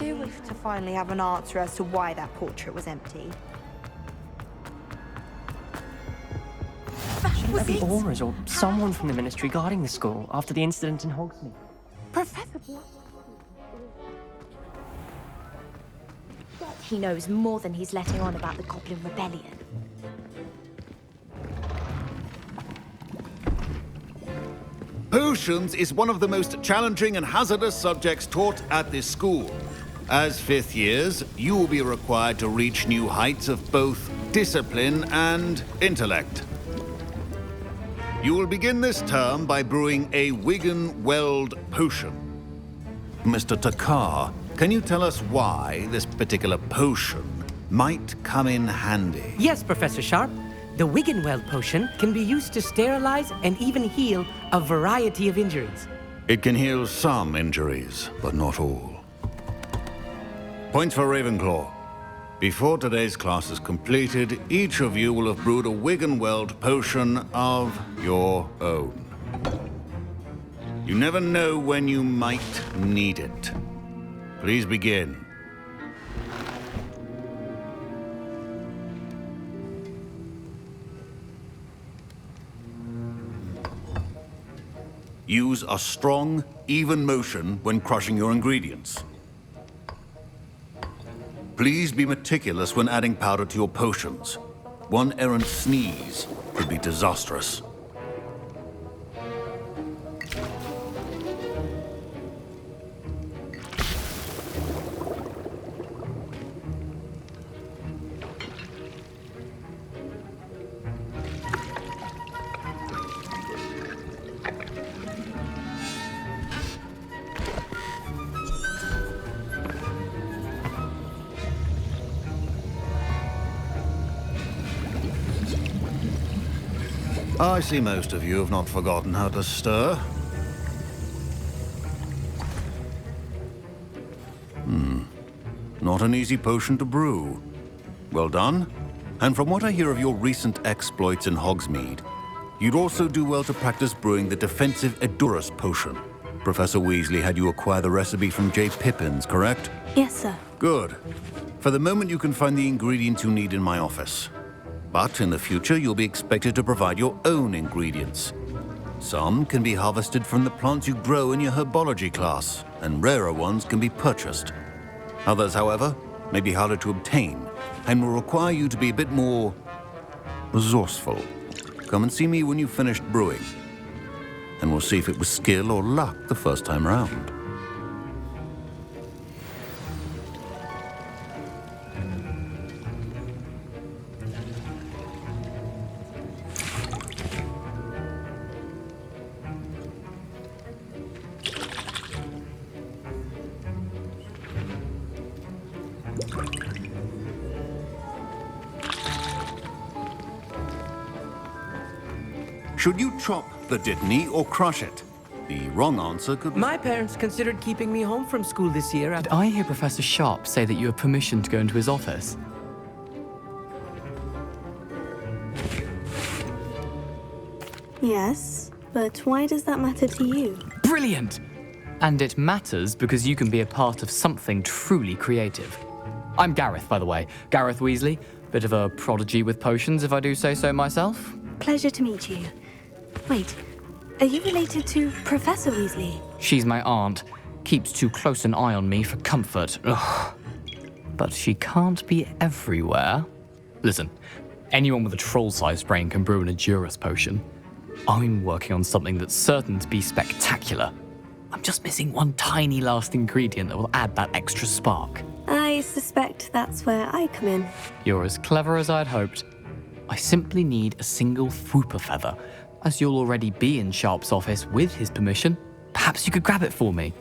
do with to finally have an answer as to why that portrait was empty. Shouldn't there be auras or someone from the ministry guarding the school after the incident in Hogsmeade? Professor He knows more than he's letting on about the Goblin Rebellion. Potions is one of the most challenging and hazardous subjects taught at this school. As fifth years, you will be required to reach new heights of both discipline and intellect. You will begin this term by brewing a Wigan-Weld potion. Mr. Takar, can you tell us why this particular potion might come in handy? Yes, Professor Sharp. The Wiggenweld potion can be used to sterilize and even heal a variety of injuries. It can heal some injuries, but not all. Points for Ravenclaw. Before today's class is completed, each of you will have brewed a Wiggenweld potion of your own. You never know when you might need it. Please begin. Use a strong, even motion when crushing your ingredients. Please be meticulous when adding powder to your potions. One errant sneeze could be disastrous. I see most of you have not forgotten how to stir. Not an easy potion to brew. Well done. And from what I hear of your recent exploits in Hogsmeade, you'd also do well to practice brewing the defensive Edurus potion. Professor Weasley had you acquire the recipe from J. Pippins, correct? Yes, sir. Good. For the moment, you can find the ingredients you need in my office. But in the future, you'll be expected to provide your own ingredients. Some can be harvested from the plants you grow in your herbology class, and rarer ones can be purchased. Others, however, may be harder to obtain, and will require you to be a bit more resourceful. Come and see me when you've finished brewing, and we'll see if it was skill or luck the first time round. Should you chop the Dittany or crush it? The wrong answer could be... My parents considered keeping me home from school this year. Did I hear Professor Sharp say that you have permission to go into his office? Yes, but why does that matter to you? Brilliant! And it matters because you can be a part of something truly creative. I'm Gareth, by the way. Gareth Weasley. Bit of a prodigy with potions, if I do say so myself. Pleasure to meet you. Wait, are you related to Professor Weasley? She's my aunt. Keeps too close an eye on me for comfort. Ugh. But she can't be everywhere. Listen, anyone with a troll-sized brain can brew an Edurus potion. I'm working on something that's certain to be spectacular. I'm just missing one tiny last ingredient that will add that extra spark. I suspect that's where I come in. You're as clever as I'd hoped. I simply need a single Fwooper feather. As you'll already be in Sharp's office with his permission, perhaps you could grab it for me.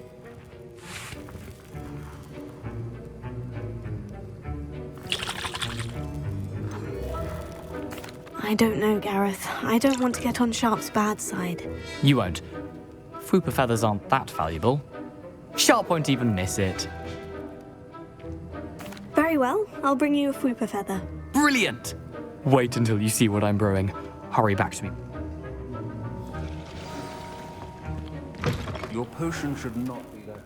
I don't know, Gareth. I don't want to get on Sharp's bad side. You won't. Fwooper feathers aren't that valuable. Sharp won't even miss it. Very well, I'll bring you a Fwooper feather. Brilliant! Wait until you see what I'm brewing. Hurry back to me. Your potion should not be that.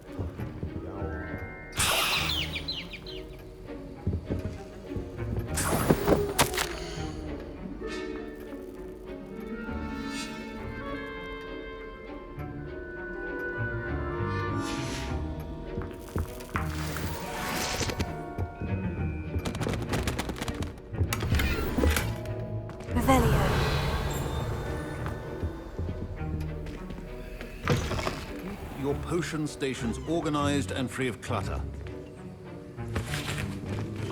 your potion stations organized and free of clutter.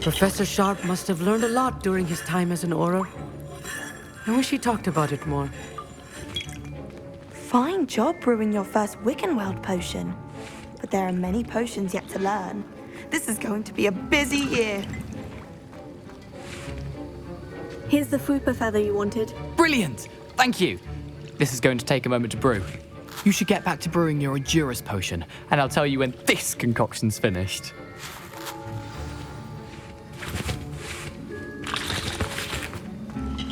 Professor Sharp must have learned a lot during his time as an Auror. I wish he talked about it more. Fine job brewing your first Wiccanweld potion. But there are many potions yet to learn. This is going to be a busy year. Here's the Fupa feather you wanted. Brilliant! Thank you! This is going to take a moment to brew. You should get back to brewing your Endurus potion, and I'll tell you when this concoction's finished.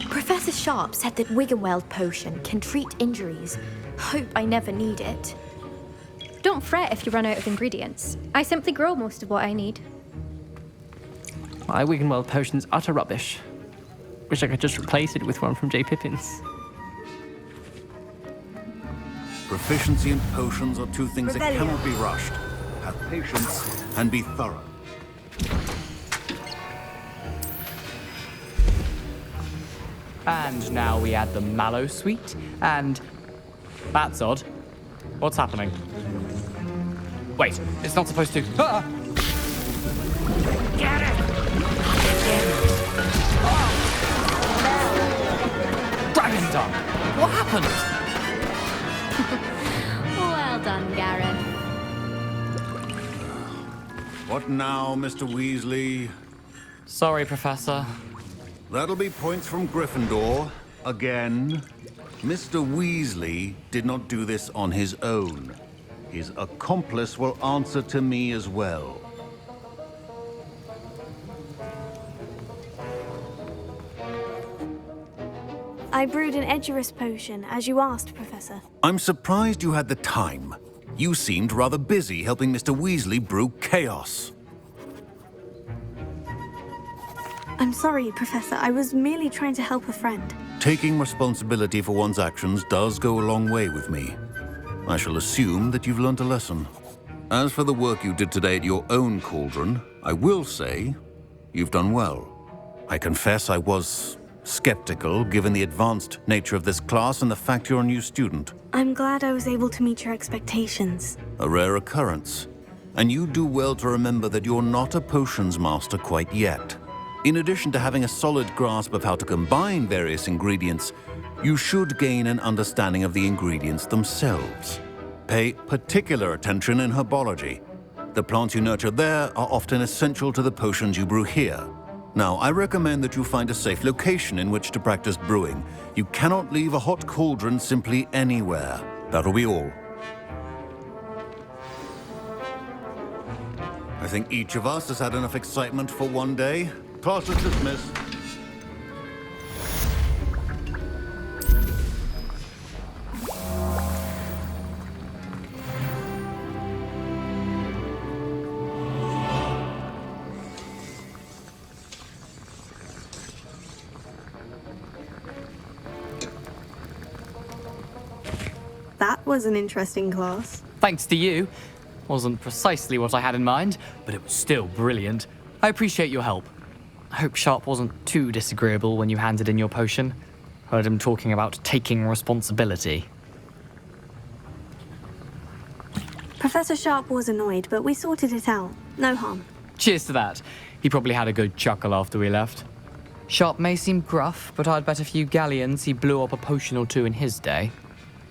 Professor Sharp said that Wiggenweld potion can treat injuries. Hope I never need it. Don't fret if you run out of ingredients. I simply grow most of what I need. My Wiggenweld potion's utter rubbish. Wish I could just replace it with one from J. Pippin's. Proficiency in potions are two things that Revelio. cannot be rushed. Have patience and be thorough. And now we add the mallow sweet, and... That's odd. What's happening? Wait, it's not supposed to... Ah! Get it! Dragon Dung! What happened? Well done, Gareth. What now, Mr. Weasley? Sorry, Professor. That'll be points from Gryffindor. Again. Mr. Weasley did not do this on his own. His accomplice will answer to me as well. I brewed an Edurus potion, as you asked, Professor. I'm surprised you had the time. You seemed rather busy helping Mr. Weasley brew chaos. I'm sorry, Professor. I was merely trying to help a friend. Taking responsibility for one's actions does go a long way with me. I shall assume that you've learnt a lesson. As for the work you did today at your own cauldron, I will say you've done well. I confess I was skeptical given the advanced nature of this class and the fact you're a new student. I'm glad I was able to meet your expectations. A rare occurrence. And you do well to remember that you're not a potions master quite yet. In addition to having a solid grasp of how to combine various ingredients, you should gain an understanding of the ingredients themselves. Pay particular attention in herbology. The plants you nurture there are often essential to the potions you brew here. Now, I recommend that you find a safe location in which to practice brewing. You cannot leave a hot cauldron simply anywhere. That'll be all. I think each of us has had enough excitement for one day. Class is dismissed. That was an interesting class. Thanks to you. Wasn't precisely what I had in mind, but it was still brilliant. I appreciate your help. I hope Sharp wasn't too disagreeable when you handed in your potion. Heard him talking about taking responsibility. Professor Sharp was annoyed, but we sorted it out. No harm. Cheers to that. He probably had a good chuckle after we left. Sharp may seem gruff, but I'd bet a few galleons he blew up a potion or two in his day.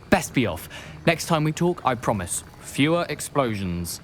Best be off. Next time we talk, I promise, fewer explosions.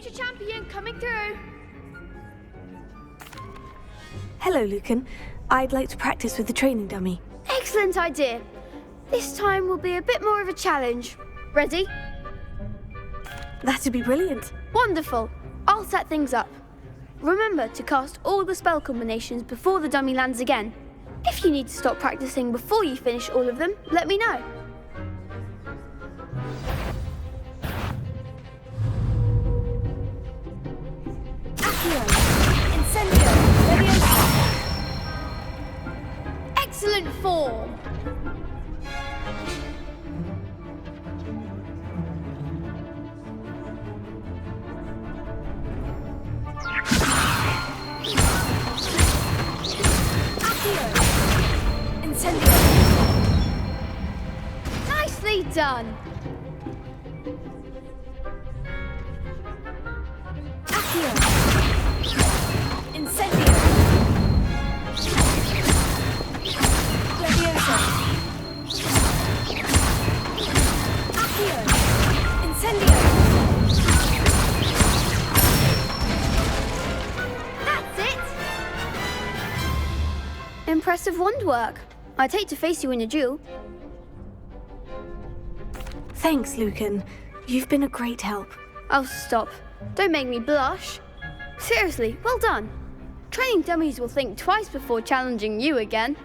Future champion coming through. Hello, Lucan. I'd like to practice with the training dummy. Excellent idea. This time will be a bit more of a challenge. Ready? That'd be brilliant. Wonderful. I'll set things up. Remember to cast all the spell combinations before the dummy lands again. If you need to stop practicing before you finish all of them, let me know. Accio! Incendio! Leviosa! Excellent form. Incendio! Nicely done. Accio! Incendio! Leviosa! Accio! Incendio! That's it. Impressive wand work. I'd hate to face you in a duel. Thanks, Lucan. You've been a great help. Oh, stop. Don't make me blush. Seriously, well done. Training dummies will think twice before challenging you again.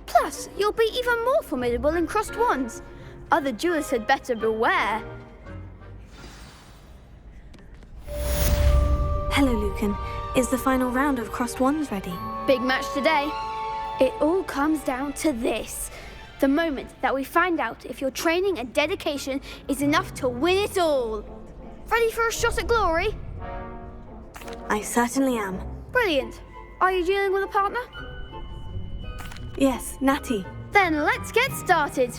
Plus, you'll be even more formidable in crossed wands. Other duelists had better beware. Hello, Lucan. Is the final round of crossed wands ready? Big match today. It all comes down to this. The moment that we find out if your training and dedication is enough to win it all. Ready for a shot at glory? I certainly am. Brilliant. Are you dealing with a partner? Yes, Natty. Then let's get started.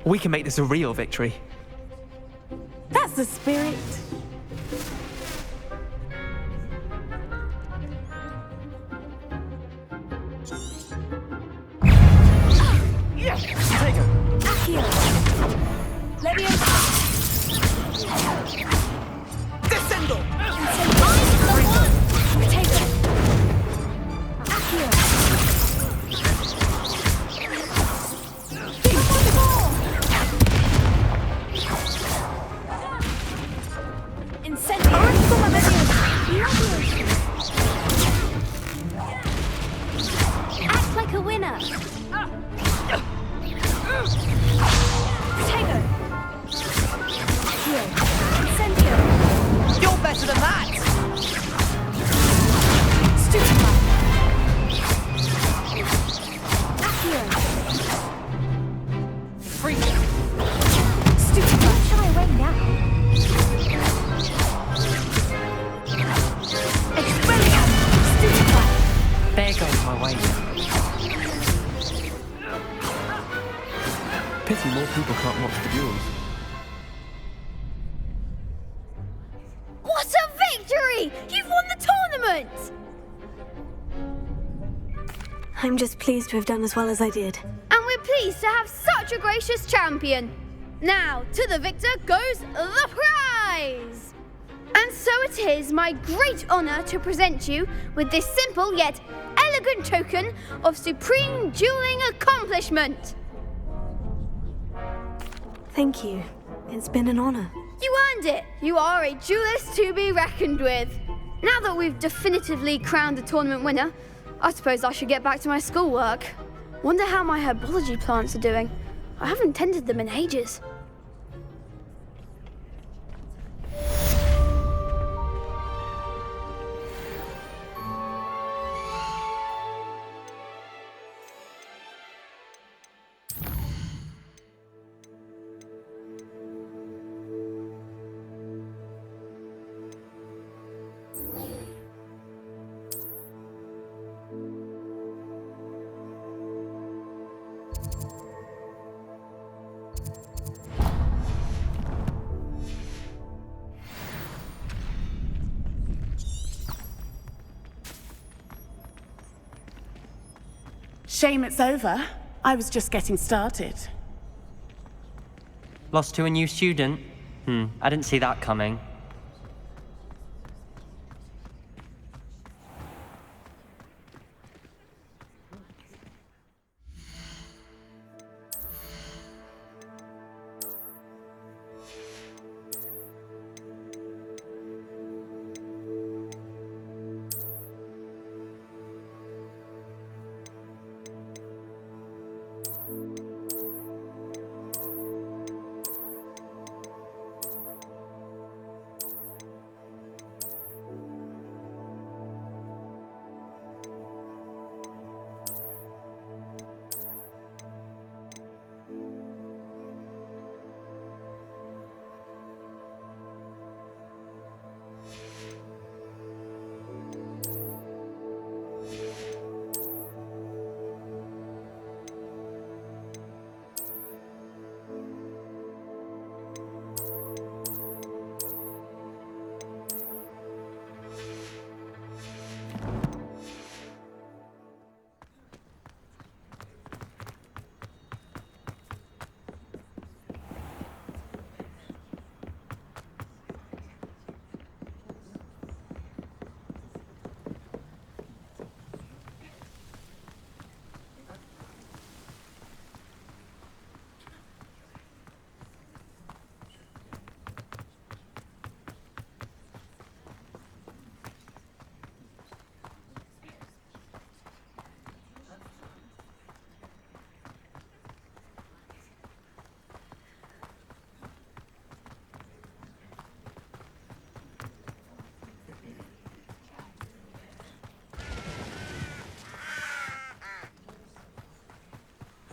We can make this a real victory. That's the spirit. Take her. Accio! Leviosa! Descendo! Potato! Accio! Incendio! Act like a winner! Potato! Accio! Incendio! You're better than that! Stupefy! Accio! Freak! Stupefy! Don't shy away now! Expelliarm! Stupefy! There goes my way. Pity more people can't watch the duels. What a victory! You've won the tournament! I'm just pleased to have done as well as I did. And we're pleased to have such a gracious champion. Now, to the victor goes the prize! And so it is my great honor to present you with this simple yet elegant token of supreme dueling accomplishment. Thank you. It's been an honor. You earned it. You are a duelist to be reckoned with. Now that we've definitively crowned the tournament winner, I suppose I should get back to my schoolwork. Wonder how my herbology plants are doing. I haven't tended them in ages. Shame it's over. I was just getting started. Lost to a new student? I didn't see that coming.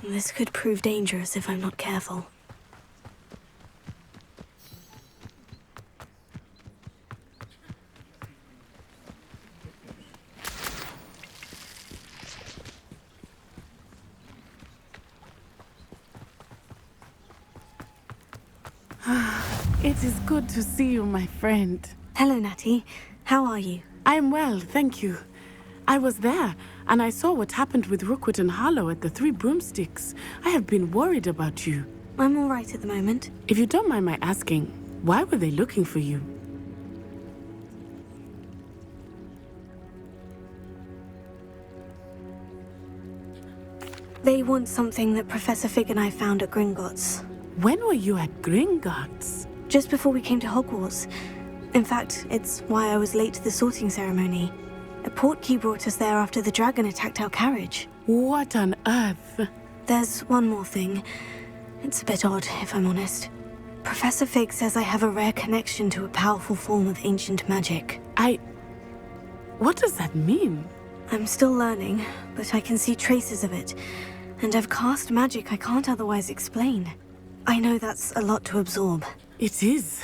This could prove dangerous if I'm not careful. It is good to see you, my friend. Hello, Natty. How are you? I'm well, thank you. I was there, and I saw what happened with Rookwood and Harlow at the Three Broomsticks. I have been worried about you. I'm all right at the moment. If you don't mind my asking, why were they looking for you? They want something that Professor Fig and I found at Gringotts. When were you at Gringotts? Just before we came to Hogwarts. In fact, it's why I was late to the sorting ceremony. A portkey brought us there after the dragon attacked our carriage. What on earth? There's one more thing. It's a bit odd, if I'm honest. Professor Fig says I have a rare connection to a powerful form of ancient magic. What does that mean? I'm still learning, but I can see traces of it. And I've cast magic I can't otherwise explain. I know that's a lot to absorb. It is.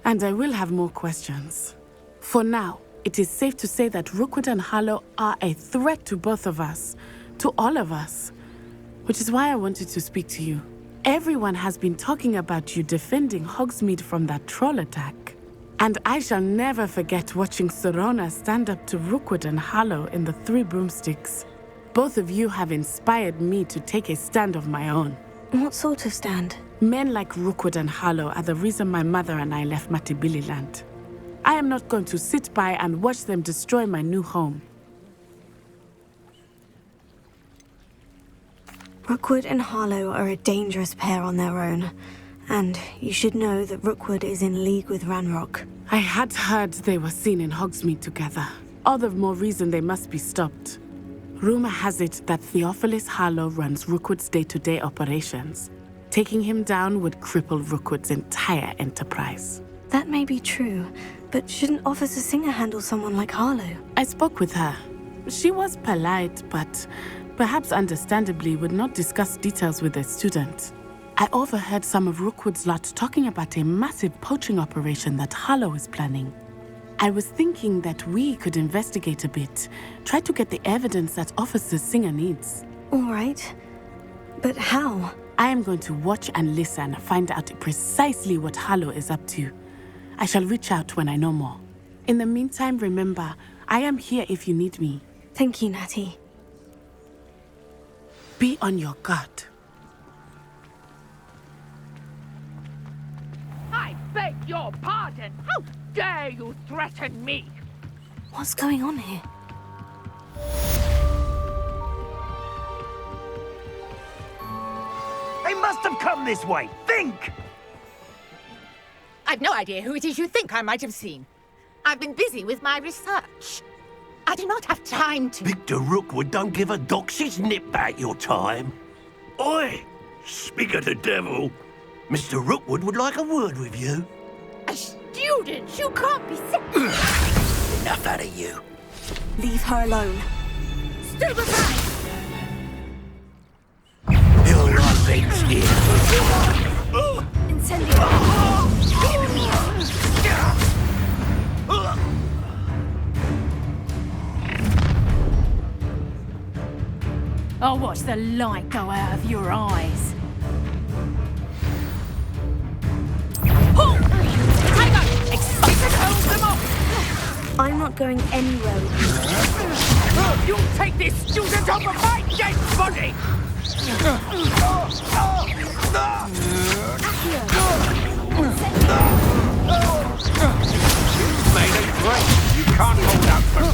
And I will have more questions. For now, it is safe to say that Rookwood and Harlow are a threat to both of us. To all of us. Which is why I wanted to speak to you. Everyone has been talking about you defending Hogsmeade from that troll attack. And I shall never forget watching Sorona stand up to Rookwood and Harlow in the Three Broomsticks. Both of you have inspired me to take a stand of my own. What sort of stand? Men like Rookwood and Harlow are the reason my mother and I left Matibililand. I am not going to sit by and watch them destroy my new home. Rookwood and Harlow are a dangerous pair on their own. And you should know that Rookwood is in league with Ranrock. I had heard they were seen in Hogsmeade together. All the more reason they must be stopped. Rumor has it that Theophilus Harlow runs Rookwood's day-to-day operations. Taking him down would cripple Rookwood's entire enterprise. That may be true, but shouldn't Officer Singer handle someone like Harlow? I spoke with her. She was polite, but perhaps understandably would not discuss details with a student. I overheard some of Rookwood's lot talking about a massive poaching operation that Harlow is planning. I was thinking that we could investigate a bit, try to get the evidence that Officer Singer needs. All right. But how? I am going to watch and listen, find out precisely what Harlow is up to. I shall reach out when I know more. In the meantime, remember, I am here if you need me. Thank you, Natty. Be on your guard. your pardon. How dare you threaten me? What's going on here? They must have come this way. Think! I've no idea who it is you think I might have seen. I've been busy with my research. I do not have time to... Victor Rookwood don't give a doxy's nip back your time. Oi! Speak of the devil. Mr. Rookwood would like a word with you. A student? You can't be sick. Enough out of you. Leave her alone. Stupefy! You're right, things here. I'll watch the light go out of your eyes. Hang on! Expect to hold them off! I'm not going anywhere with you. You'll take this student off of my dead body! You've made a break. You can't hold out for...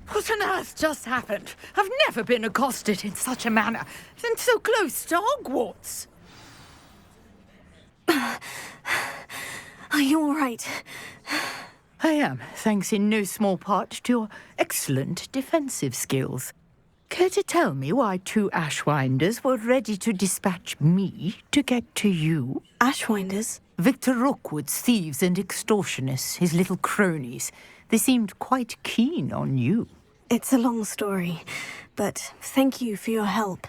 What on earth just happened? I've never been accosted in such a manner, and so close to Hogwarts. Are you all right? I am, thanks in no small part to your excellent defensive skills. Care to tell me why 2 Ashwinders were ready to dispatch me to get to you? Ashwinders? Victor Rookwood's thieves and extortionists, his little cronies. They seemed quite keen on you. It's a long story, but thank you for your help.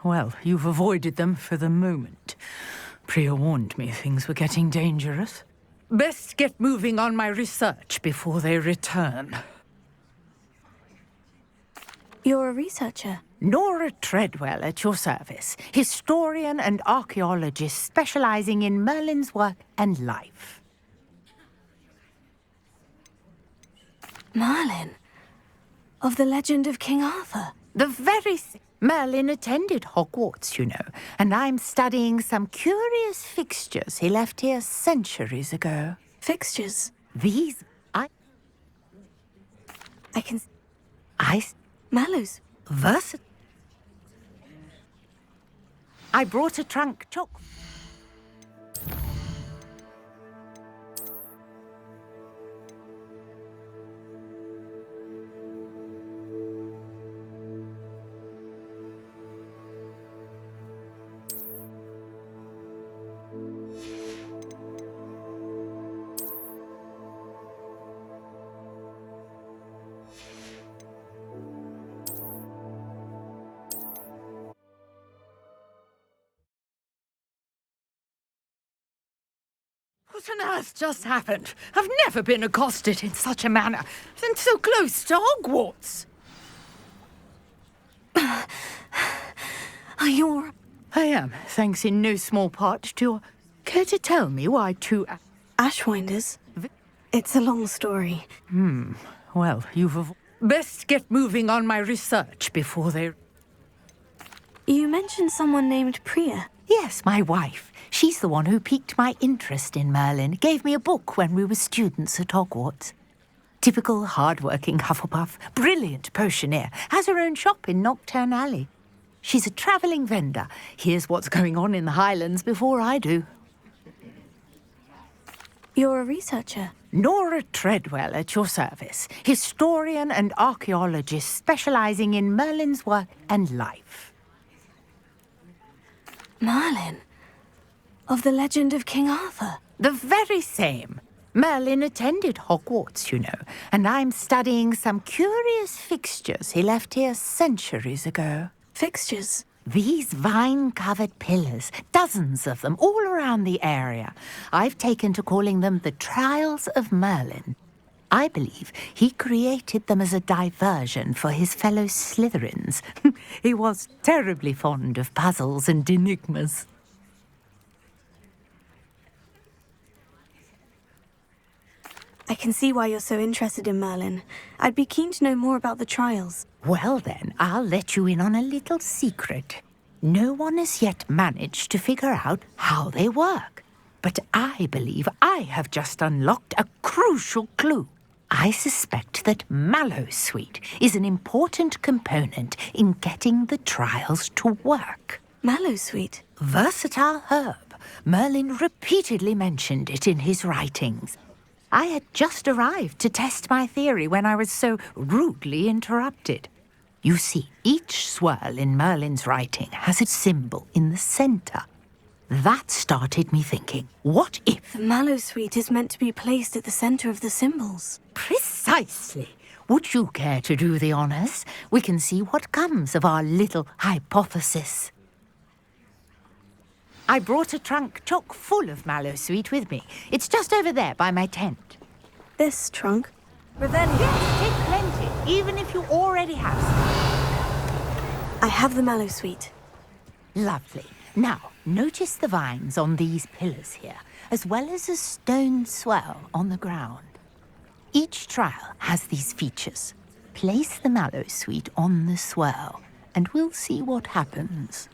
Well, you've avoided them for the moment. Priya warned me things were getting dangerous. Best get moving on my research before they return. You're a researcher? Nora Treadwell at your service, historian and archaeologist specializing in Merlin's work and life. Merlin? Of the legend of King Arthur? The very Merlin attended Hogwarts, you know, and I'm studying some curious fixtures he left here centuries ago. Fixtures? These, I can... Mallows. I brought a trunk chock. What on earth just happened? I've never been accosted in such a manner, and so close to Hogwarts. Are you all right? I am, thanks in no small part to your... Care to tell me why 2 Ashwinders? It's a long story. Well, you've... Best get moving on my research before they... You mentioned someone named Priya. Yes, my wife. She's the one who piqued my interest in Merlin. Gave me a book when we were students at Hogwarts. Typical hard-working Hufflepuff, brilliant potioneer, has her own shop in Knockturn Alley. She's a travelling vendor. Hears what's going on in the Highlands before I do. You're a researcher? Nora Treadwell at your service, historian and archaeologist specialising in Merlin's work and life. Merlin? Of the legend of King Arthur? The very same. Merlin attended Hogwarts, you know, and I'm studying some curious fixtures he left here centuries ago. Fixtures? These vine-covered pillars, dozens of them, all around the area. I've taken to calling them the Trials of Merlin. I believe he created them as a diversion for his fellow Slytherins. He was terribly fond of puzzles and enigmas. I can see why you're so interested in Merlin. I'd be keen to know more about the trials. Well then, I'll let you in on a little secret. No one has yet managed to figure out how they work. But I believe I have just unlocked a crucial clue. I suspect that mallowsweet is an important component in getting the trials to work. Mallowsweet? Versatile herb. Merlin repeatedly mentioned it in his writings. I had just arrived to test my theory when I was so rudely interrupted. You see, each swirl in Merlin's writing has a symbol in the center. That started me thinking, what if... The mallowsweet is meant to be placed at the center of the symbols. Precisely. Would you care to do the honors? We can see what comes of our little hypothesis. I brought a trunk chock full of mallowsweet with me. It's just over there by my tent. This trunk? Revelio. Yes, take plenty, even if you already have some. I have the mallowsweet. Lovely. Now, notice the vines on these pillars here, as well as a stone swell on the ground. Each trial has these features. Place the mallowsweet on the swell, and we'll see what happens.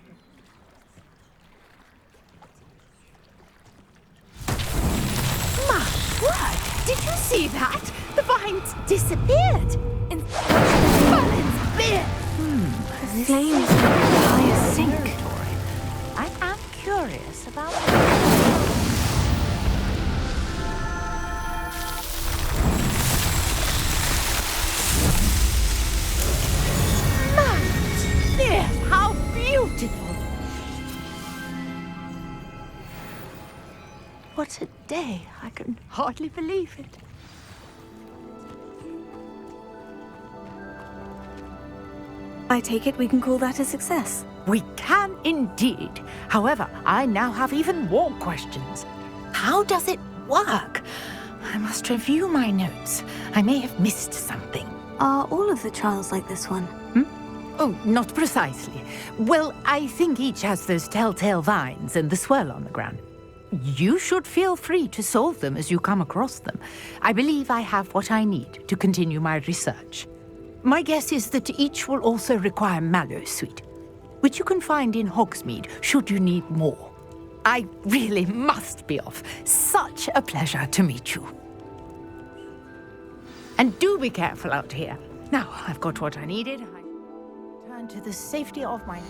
My word! Did you see that? The vines disappeared. In Merlin's beard. The flames are higher sink. I am curious about... Yes, how beautiful! What a day. I can hardly believe it. I take it we can call that a success. We can indeed. However, I now have even more questions. How does it work? I must review my notes. I may have missed something. Are all of the trials like this one? Oh, not precisely. Well, I think each has those telltale vines and the swirl on the ground. You should feel free to solve them as you come across them. I believe I have what I need to continue my research. My guess is that each will also require mallowsweet, which you can find in Hogsmeade should you need more. I really must be off. Such a pleasure to meet you. And do be careful out here. Now, I've got what I needed. I turn to the safety of my...